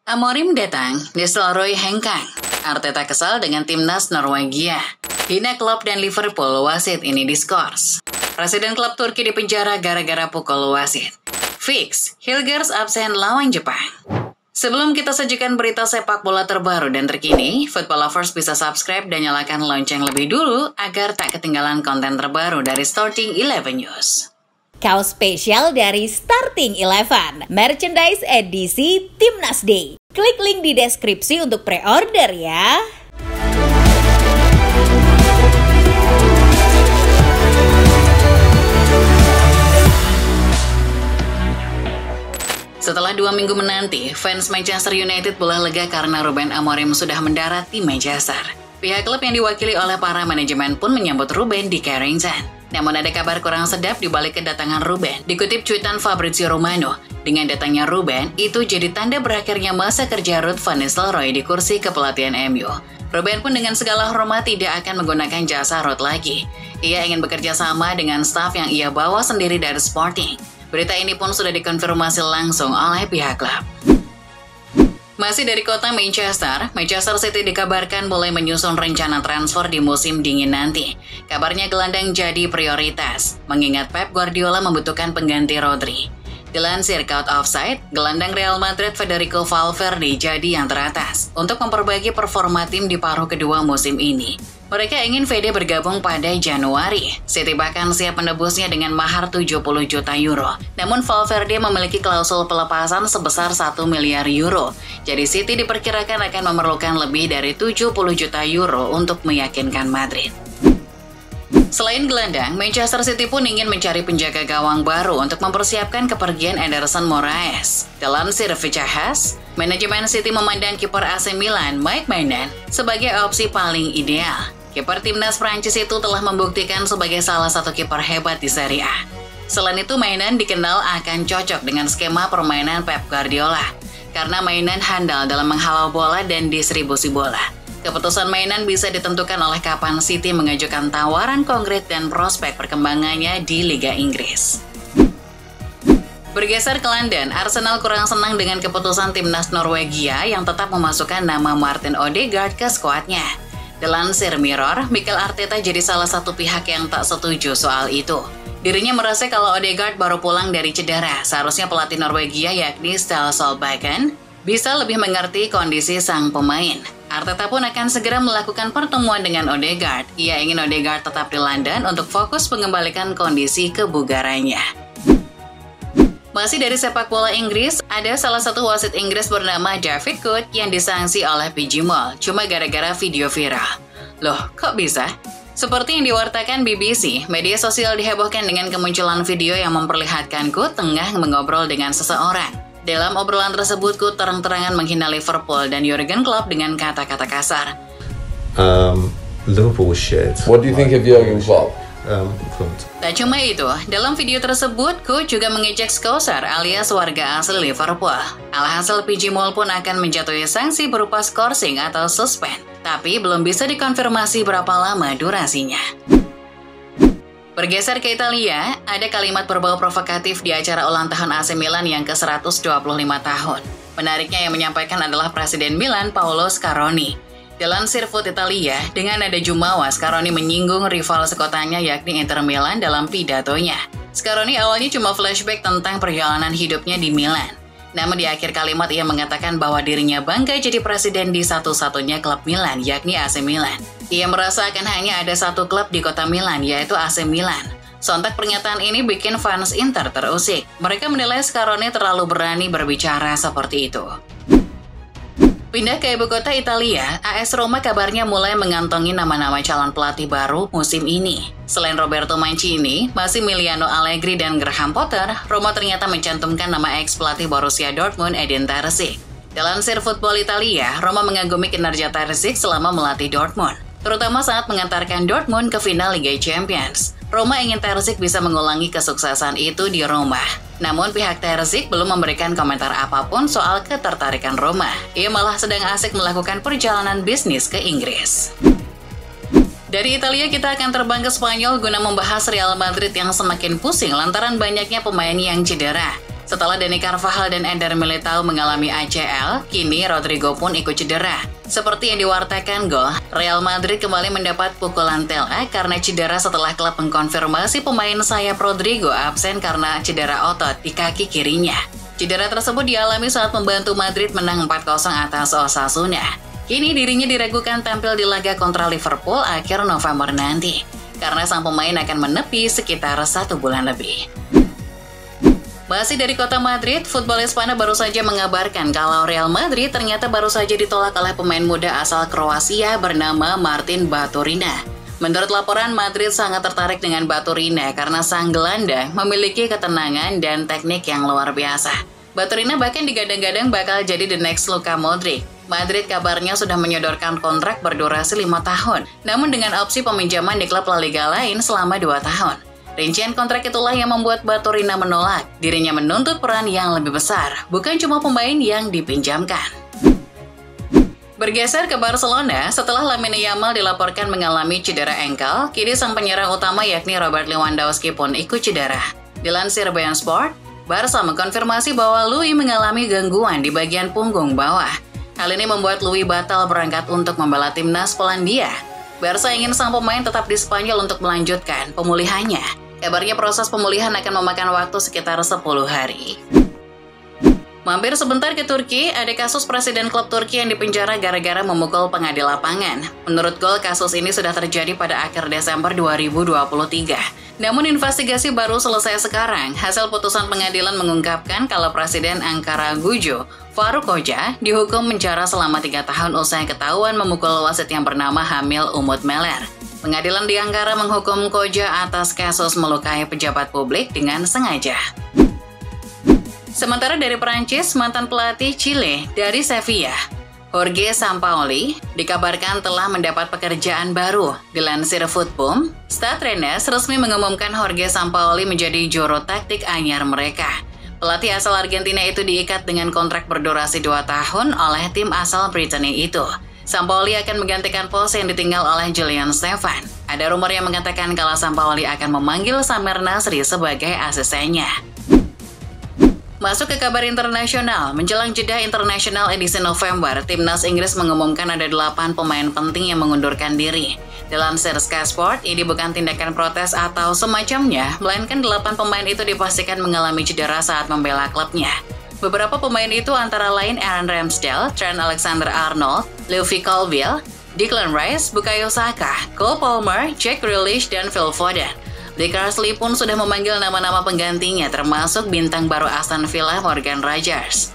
Amorim datang, Nistelrooy hengkang. Arteta kesal dengan timnas Norwegia. Hina klub dan Liverpool, wasit ini diskors. Presiden klub Turki dipenjara gara-gara pukul wasit. Fix, Hilgers absen lawan Jepang. Sebelum kita sajikan berita sepak bola terbaru dan terkini, Football Lovers bisa subscribe dan nyalakan lonceng lebih dulu agar tak ketinggalan konten terbaru dari Starting 11 News. Kaos spesial dari Starting 11, merchandise edisi Timnas Day. Klik link di deskripsi untuk pre-order ya. Setelah 2 minggu menanti, fans Manchester United boleh lega karena Ruben Amorim sudah mendarat di Manchester. Pihak klub yang diwakili oleh para manajemen pun menyambut Ruben di Carrington. Namun ada kabar kurang sedap di balik kedatangan Ruben. Dikutip cuitan Fabrizio Romano, dengan datangnya Ruben, itu jadi tanda berakhirnya masa kerja Ruud van Nistelrooy di kursi kepelatihan MU. Ruben pun dengan segala hormat tidak akan menggunakan jasa Ruud lagi. Ia ingin bekerja sama dengan staf yang ia bawa sendiri dari Sporting. Berita ini pun sudah dikonfirmasi langsung oleh pihak klub. Masih dari kota Manchester, Manchester City dikabarkan mulai menyusun rencana transfer di musim dingin nanti. Kabarnya gelandang jadi prioritas, mengingat Pep Guardiola membutuhkan pengganti Rodri. Dilansir Count Offside, gelandang Real Madrid Federico Valverde jadi yang teratas untuk memperbaiki performa tim di paruh kedua musim ini. Mereka ingin VD bergabung pada Januari. City bahkan siap menebusnya dengan mahar 70 juta euro. Namun Valverde memiliki klausul pelepasan sebesar 1 miliar euro. Jadi City diperkirakan akan memerlukan lebih dari 70 juta euro untuk meyakinkan Madrid. Selain gelandang, Manchester City pun ingin mencari penjaga gawang baru untuk mempersiapkan kepergian Anderson Moraes. Dilansir Vichahas, manajemen City memandang kiper AC Milan Mike Maignan sebagai opsi paling ideal. Kiper timnas Prancis itu telah membuktikan sebagai salah satu kiper hebat di Serie A. Selain itu, Maignan dikenal akan cocok dengan skema permainan Pep Guardiola, karena Maignan handal dalam menghalau bola dan distribusi bola. Keputusan Maignan bisa ditentukan oleh kapan City mengajukan tawaran konkret dan prospek perkembangannya di Liga Inggris. Bergeser ke London, Arsenal kurang senang dengan keputusan timnas Norwegia yang tetap memasukkan nama Martin Odegaard ke skuadnya. Dilansir Mirror, Mikel Arteta jadi salah satu pihak yang tak setuju soal itu. Dirinya merasa kalau Odegaard baru pulang dari cedera, seharusnya pelatih Norwegia yakni Ståle Solbakken bisa lebih mengerti kondisi sang pemain. Arteta pun akan segera melakukan pertemuan dengan Odegaard. Ia ingin Odegaard tetap di London untuk fokus mengembalikan kondisi kebugarannya. Masih dari sepak bola Inggris, ada salah satu wasit Inggris bernama David Cook yang disanksi oleh PG Mall cuma gara-gara video viral. Loh, kok bisa? Seperti yang diwartakan BBC, media sosial dihebohkan dengan kemunculan video yang memperlihatkan Cook tengah mengobrol dengan seseorang. Dalam obrolan tersebut, Cook terang-terangan menghina Liverpool dan Jurgen Klopp dengan kata-kata kasar. Liverpool shit. What do you think of Jurgen Klopp? Tak cuma itu, dalam video tersebut, Cook juga mengejek Scouser alias warga asli Liverpool. Alhasil PG Mall pun akan menjatuhi sanksi berupa skorsing atau suspend, tapi belum bisa dikonfirmasi berapa lama durasinya. Bergeser ke Italia, ada kalimat berbau provokatif di acara ulang tahun AC Milan yang ke-125 tahun. Menariknya yang menyampaikan adalah Presiden Milan Paolo Scaroni. Dilansir Foot Italia, dengan nada jumawa, Scaroni menyinggung rival sekotanya yakni Inter Milan dalam pidatonya. Scaroni awalnya cuma flashback tentang perjalanan hidupnya di Milan. Namun di akhir kalimat ia mengatakan bahwa dirinya bangga jadi presiden di satu-satunya klub Milan, yakni AC Milan. Ia merasa akan hanya ada satu klub di kota Milan, yaitu AC Milan. Sontak pernyataan ini bikin fans Inter terusik. Mereka menilai Scaroni terlalu berani berbicara seperti itu. Pindah ke ibu kota Italia, AS Roma kabarnya mulai mengantongi nama-nama calon pelatih baru musim ini. Selain Roberto Mancini, Massimiliano Allegri dan Graham Potter, Roma ternyata mencantumkan nama ex-pelatih Borussia Dortmund Edin Terzic. Dilansir Football Italia, Roma mengagumi kinerja Terzic selama melatih Dortmund, terutama saat mengantarkan Dortmund ke final Liga Champions. Roma ingin Terzic bisa mengulangi kesuksesan itu di Roma. Namun pihak Terzic belum memberikan komentar apapun soal ketertarikan Roma. Ia malah sedang asik melakukan perjalanan bisnis ke Inggris. Dari Italia kita akan terbang ke Spanyol guna membahas Real Madrid yang semakin pusing lantaran banyaknya pemain yang cedera. Setelah Dani Carvajal dan Eder Militao mengalami ACL, kini Rodrigo pun ikut cedera. Seperti yang diwartakan Gol, Real Madrid kembali mendapat pukulan telak karena cedera setelah klub mengkonfirmasi pemain sayap Rodrigo absen karena cedera otot di kaki kirinya. Cedera tersebut dialami saat membantu Madrid menang 4-0 atas Osasuna. Kini dirinya diragukan tampil di laga kontra Liverpool akhir November nanti, karena sang pemain akan menepi sekitar 1 bulan lebih. Masih dari kota Madrid, Football Espana baru saja mengabarkan kalau Real Madrid ternyata baru saja ditolak oleh pemain muda asal Kroasia bernama Martin Baturina. Menurut laporan, Madrid sangat tertarik dengan Baturina karena sang Belanda memiliki ketenangan dan teknik yang luar biasa. Baturina bahkan digadang-gadang bakal jadi the next Luka Modric. Madrid kabarnya sudah menyodorkan kontrak berdurasi 5 tahun, namun dengan opsi peminjaman di klub La Liga lain selama 2 tahun. Rincian kontrak itulah yang membuat Baturina menolak. Dirinya menuntut peran yang lebih besar, bukan cuma pemain yang dipinjamkan. Bergeser ke Barcelona, setelah Lamine Yamal dilaporkan mengalami cedera engkel, kini sang penyerang utama yakni Robert Lewandowski pun ikut cedera. Dilansir beIN Sport, Barca mengkonfirmasi bahwa Louis mengalami gangguan di bagian punggung bawah. Hal ini membuat Louis batal berangkat untuk membela timnas Polandia. Barca ingin sang pemain tetap di Spanyol untuk melanjutkan pemulihannya. Kabarnya proses pemulihan akan memakan waktu sekitar 10 hari. Mampir sebentar ke Turki, ada kasus presiden klub Turki yang dipenjara gara-gara memukul pengadil lapangan. Menurut Gol, kasus ini sudah terjadi pada akhir Desember 2023. Namun investigasi baru selesai sekarang. Hasil putusan pengadilan mengungkapkan kalau Presiden Ankara Gucu, Faruk Hoca, dihukum penjara selama 3 tahun usai ketahuan memukul wasit yang bernama Hamil Umut Meler. Pengadilan di Ankara menghukum Koja atas kasus melukai pejabat publik dengan sengaja. Sementara dari Prancis, mantan pelatih Chile dari Sevilla, Jorge Sampaoli, dikabarkan telah mendapat pekerjaan baru. Dilansir Football, Stadrenas resmi mengumumkan Jorge Sampaoli menjadi juru taktik anyar mereka. Pelatih asal Argentina itu diikat dengan kontrak berdurasi 2 tahun oleh tim asal Britania itu. Sampaoli akan menggantikan pos yang ditinggal oleh Julian Stefan. Ada rumor yang mengatakan kalau Sampaoli akan memanggil Samir Nasri sebagai asistennya. Masuk ke kabar internasional, menjelang jeda internasional edisi November, timnas Inggris mengumumkan ada 8 pemain penting yang mengundurkan diri. Dilansir Sky Sport, ini bukan tindakan protes atau semacamnya, melainkan 8 pemain itu dipastikan mengalami cedera saat membela klubnya. Beberapa pemain itu antara lain Aaron Ramsdale, Trent Alexander-Arnold, Levi Colwill, Declan Rice, Bukayo Saka, Cole Palmer, Jack Grealish, dan Phil Foden. Dick Carsley pun sudah memanggil nama-nama penggantinya termasuk bintang baru Aston Villa Morgan Rogers.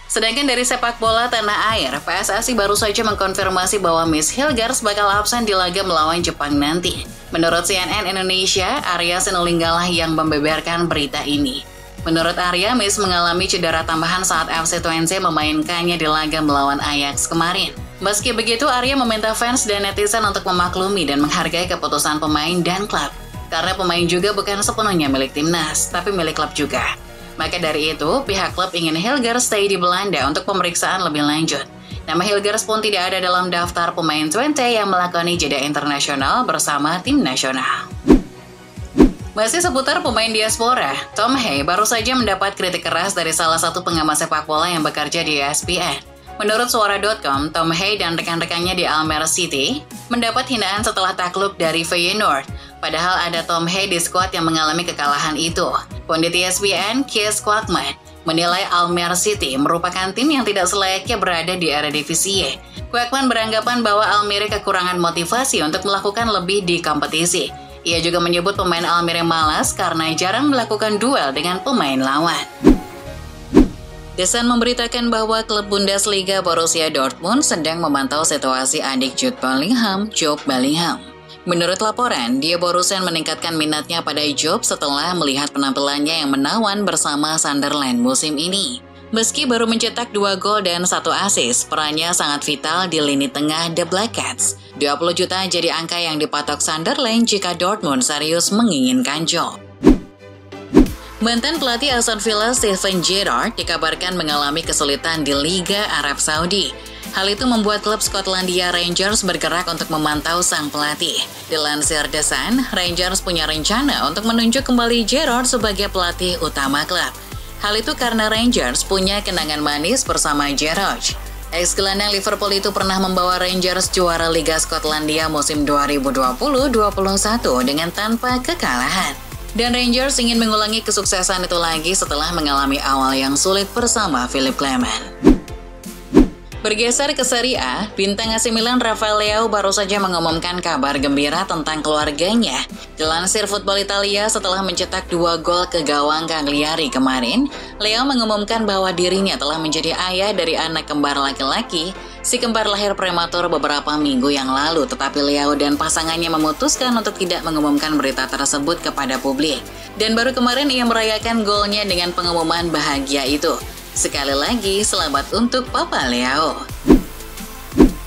Sedangkan dari sepak bola tanah air, PSSI baru saja mengkonfirmasi bahwa Miss Hilgers bakal absen di laga melawan Jepang nanti. Menurut CNN Indonesia, Arya Sinulinga yang membeberkan berita ini. Menurut Arya, Miss mengalami cedera tambahan saat FC Twente memainkannya di laga melawan Ajax kemarin. Meski begitu, Arya meminta fans dan netizen untuk memaklumi dan menghargai keputusan pemain dan klub. Karena pemain juga bukan sepenuhnya milik timnas, tapi milik klub juga. Maka dari itu, pihak klub ingin Hilgers stay di Belanda untuk pemeriksaan lebih lanjut. Nama Hilgers pun tidak ada dalam daftar pemain Twente yang melakoni jeda internasional bersama tim nasional. Masih seputar pemain diaspora, Tom Hay baru saja mendapat kritik keras dari salah satu pengamat sepak bola yang bekerja di ESPN. Menurut Suara.com, Tom Hay dan rekan-rekannya di Almere City mendapat hinaan setelah takluk dari Feyenoord. Padahal ada Tom Hay di skuad yang mengalami kekalahan itu. Pundit ESPN, Kees Kwakman, menilai Almere City merupakan tim yang tidak selayaknya berada di Eredivisie. Kwakman beranggapan bahwa Almere kekurangan motivasi untuk melakukan lebih di kompetisi. Ia juga menyebut pemain Almere malas karena jarang melakukan duel dengan pemain lawan. The Sun memberitakan bahwa klub Bundesliga Borussia Dortmund sedang memantau situasi adik Jude Bellingham, Job Bellingham. Menurut laporan, dia barusan meningkatkan minatnya pada Job setelah melihat penampilannya yang menawan bersama Sunderland musim ini. Meski baru mencetak 2 gol dan 1 assist, perannya sangat vital di lini tengah The Black Cats. 20 juta jadi angka yang dipatok Sunderland jika Dortmund serius menginginkan Job. Mantan pelatih Aston Villa Steven Gerrard dikabarkan mengalami kesulitan di Liga Arab Saudi. Hal itu membuat klub Skotlandia Rangers bergerak untuk memantau sang pelatih. Dilansir The Sun, Rangers punya rencana untuk menunjuk kembali Gerrard sebagai pelatih utama klub. Hal itu karena Rangers punya kenangan manis bersama Gerrard. Ex-gelandang Liverpool itu pernah membawa Rangers juara Liga Skotlandia musim 2020-21 dengan tanpa kekalahan. Dan Rangers ingin mengulangi kesuksesan itu lagi setelah mengalami awal yang sulit bersama Philipp Clement. Bergeser ke Serie A, bintang AC Milan Rafael Leao baru saja mengumumkan kabar gembira tentang keluarganya. Dilansir Football Italia, setelah mencetak 2 gol ke gawang Cagliari kemarin, Leo mengumumkan bahwa dirinya telah menjadi ayah dari anak kembar laki-laki. Si kembar lahir prematur beberapa minggu yang lalu, tetapi Leo dan pasangannya memutuskan untuk tidak mengumumkan berita tersebut kepada publik. Dan baru kemarin ia merayakan golnya dengan pengumuman bahagia itu. Sekali lagi, selamat untuk Papa Leo.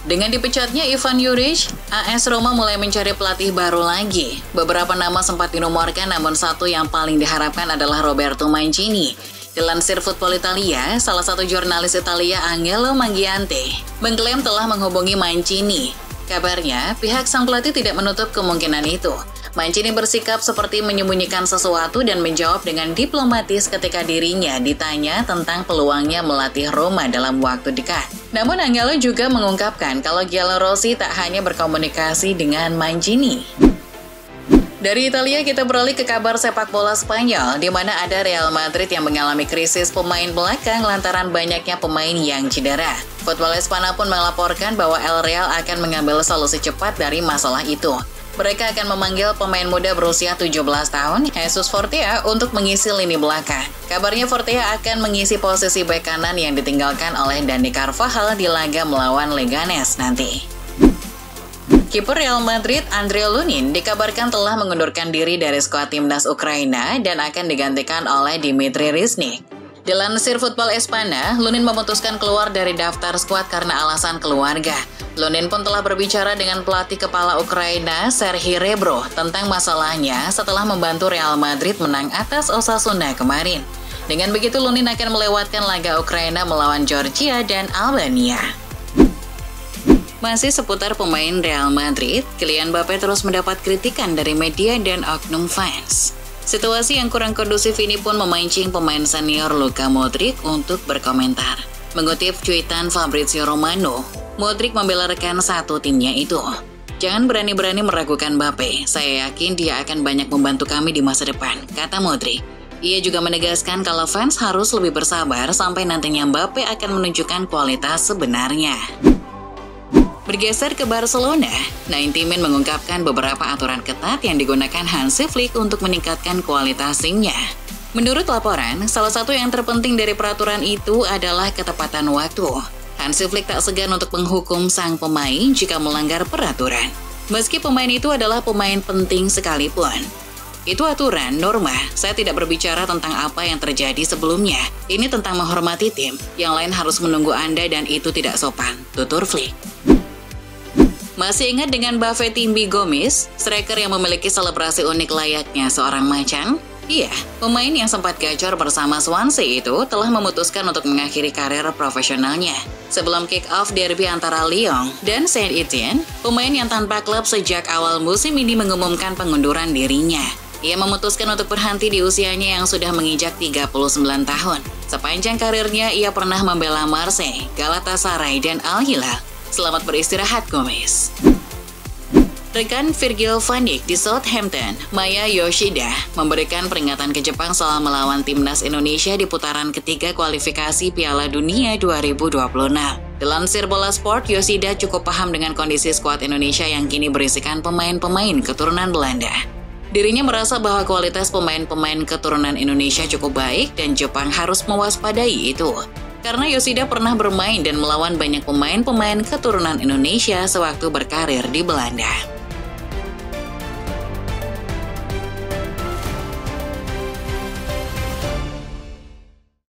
Dengan dipecatnya Ivan Juric, AS Roma mulai mencari pelatih baru lagi. Beberapa nama sempat dinomorkan, namun satu yang paling diharapkan adalah Roberto Mancini. Dilansir Football Italia, salah satu jurnalis Italia Angelo Mangiante mengklaim telah menghubungi Mancini. Kabarnya, pihak sang pelatih tidak menutup kemungkinan itu. Mancini bersikap seperti menyembunyikan sesuatu dan menjawab dengan diplomatis ketika dirinya ditanya tentang peluangnya melatih Roma dalam waktu dekat. Namun Angelo juga mengungkapkan kalau Giallorossi tak hanya berkomunikasi dengan Mancini. Dari Italia kita beralih ke kabar sepak bola Spanyol, di mana ada Real Madrid yang mengalami krisis pemain belakang lantaran banyaknya pemain yang cedera. Football Espana pun melaporkan bahwa El Real akan mengambil solusi cepat dari masalah itu. Mereka akan memanggil pemain muda berusia 17 tahun, Jesus Fortea, untuk mengisi lini belakang. Kabarnya Fortea akan mengisi posisi bek kanan yang ditinggalkan oleh Dani Carvajal di laga melawan Leganes nanti. Kiper Real Madrid, Andrei Lunin, dikabarkan telah mengundurkan diri dari skuad timnas Ukraina dan akan digantikan oleh Dmitry Riznik. Dilansir Football Espana, Lunin memutuskan keluar dari daftar skuad karena alasan keluarga. Lunin pun telah berbicara dengan pelatih kepala Ukraina, Serhii Rebro, tentang masalahnya setelah membantu Real Madrid menang atas Osasuna kemarin. Dengan begitu, Lunin akan melewatkan laga Ukraina melawan Georgia dan Albania. Masih seputar pemain Real Madrid, Kylian Mbappe terus mendapat kritikan dari media dan oknum fans. Situasi yang kurang kondusif ini pun memancing pemain senior Luka Modric untuk berkomentar. Mengutip cuitan Fabrizio Romano, Modric membela rekan satu timnya itu. Jangan berani-berani meragukan Mbappe, saya yakin dia akan banyak membantu kami di masa depan, kata Modric. Ia juga menegaskan kalau fans harus lebih bersabar sampai nantinya Mbappe akan menunjukkan kualitas sebenarnya. Bergeser ke Barcelona, 90 Min mengungkapkan beberapa aturan ketat yang digunakan Hansi Flick untuk meningkatkan kualitas timnya. Menurut laporan, salah satu yang terpenting dari peraturan itu adalah ketepatan waktu. Hansi Flick tak segan untuk menghukum sang pemain jika melanggar peraturan. Meski pemain itu adalah pemain penting sekalipun. Itu aturan, norma. Saya tidak berbicara tentang apa yang terjadi sebelumnya. Ini tentang menghormati tim. Yang lain harus menunggu Anda dan itu tidak sopan, tutur Flick. Masih ingat dengan Buffet Timbi Gomis, striker yang memiliki selebrasi unik layaknya seorang macan? Iya, pemain yang sempat gacor bersama Swansea itu telah memutuskan untuk mengakhiri karir profesionalnya. Sebelum kick-off derby antara Lyon dan Saint-Etienne, pemain yang tanpa klub sejak awal musim ini mengumumkan pengunduran dirinya. Ia memutuskan untuk berhenti di usianya yang sudah menginjak 39 tahun. Sepanjang karirnya, ia pernah membela Marseille, Galatasaray, dan Al Hilal. Selamat beristirahat, Gomes. Rekan Virgil van Dijk di Southampton, Maya Yoshida, memberikan peringatan ke Jepang soal melawan timnas Indonesia di putaran ketiga kualifikasi Piala Dunia 2026. Dilansir Bola Sport, Yoshida cukup paham dengan kondisi skuad Indonesia yang kini berisikan pemain-pemain keturunan Belanda. Dirinya merasa bahwa kualitas pemain-pemain keturunan Indonesia cukup baik dan Jepang harus mewaspadai itu. Karena Yoshida pernah bermain dan melawan banyak pemain-pemain keturunan Indonesia sewaktu berkarir di Belanda.